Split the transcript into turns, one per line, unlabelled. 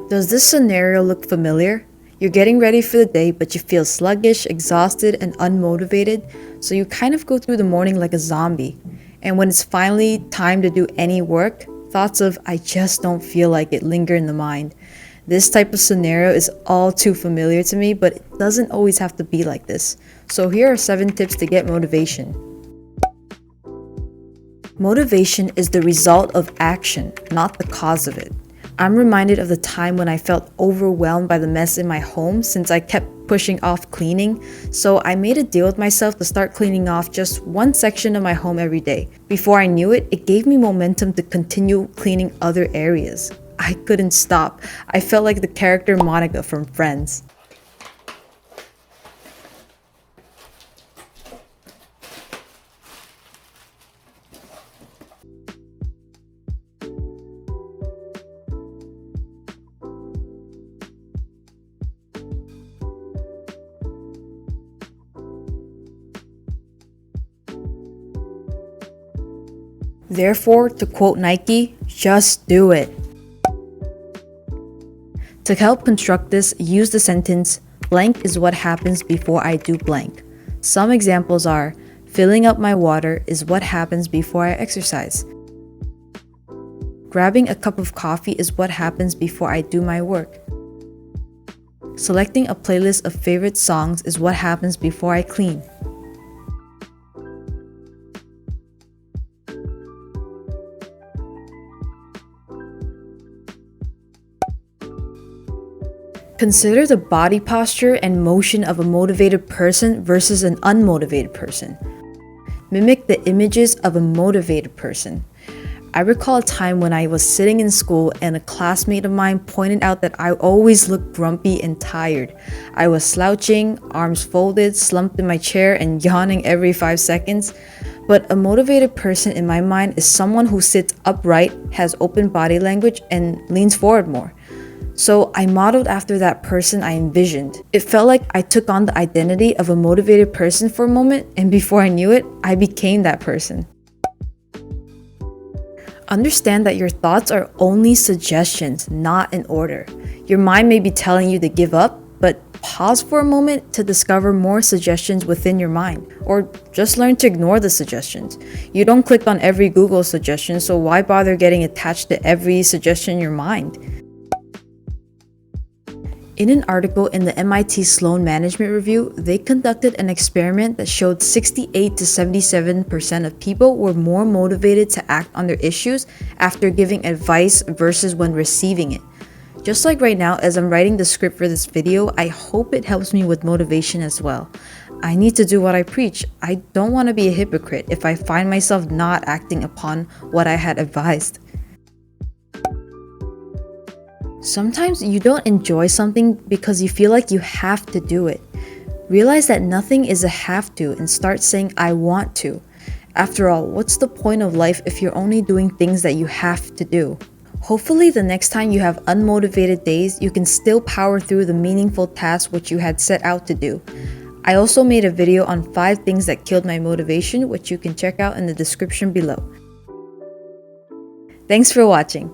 Does this scenario look familiar? You're getting ready for the day, but you feel sluggish, exhausted, and unmotivated, so you kind of go through the morning like a zombie. And when it's finally time to do any work, thoughts of "I just don't feel like it" linger in the mind. This type of scenario is all too familiar to me, but it doesn't always have to be like this. So here are 7 tips to get motivation. Motivation is the result of action, not the cause of it. I'm reminded of the time when I felt overwhelmed by the mess in my home since I kept pushing off cleaning, so I made a deal with myself to start cleaning off just one section of my home every day. Before I knew it, it gave me momentum to continue cleaning other areas. I couldn't stop. I felt like the character Monica from Friends. Therefore, to quote Nike, just do it. To help construct this, use the sentence, "Blank is what happens before I do blank." Some examples are, "Filling up my water is what happens before I exercise." "Grabbing a cup of coffee is what happens before I do my work." "Selecting a playlist of favorite songs is what happens before I clean." Consider the body posture and motion of a motivated person versus an unmotivated person. Mimic the images of a motivated person. I recall a time when I was sitting in school and a classmate of mine pointed out that I always looked grumpy and tired. I was slouching, arms folded, slumped in my chair, and yawning every 5 seconds. But a motivated person in my mind is someone who sits upright, has open body language, and leans forward more. So I modeled after that person I envisioned. It felt like I took on the identity of a motivated person for a moment, and before I knew it, I became that person. Understand that your thoughts are only suggestions, not an order. Your mind may be telling you to give up, but pause for a moment to discover more suggestions within your mind, or just learn to ignore the suggestions. You don't click on every Google suggestion, so why bother getting attached to every suggestion in your mind? In an article in the MIT Sloan Management Review, they conducted an experiment that showed 68 to 77% of people were more motivated to act on their issues after giving advice versus when receiving it. Just like right now, as I'm writing the script for this video, I hope it helps me with motivation as well. I need to do what I preach. I don't want to be a hypocrite if I find myself not acting upon what I had advised. Sometimes you don't enjoy something because you feel like you have to do it. Realize that nothing is a have to and start saying "I want to." After all, what's the point of life if you're only doing things that you have to do? Hopefully the next time you have unmotivated days, you can still power through the meaningful tasks which you had set out to do. I also made a video on 5 things that killed my motivation, which you can check out in the description below. Thanks for watching.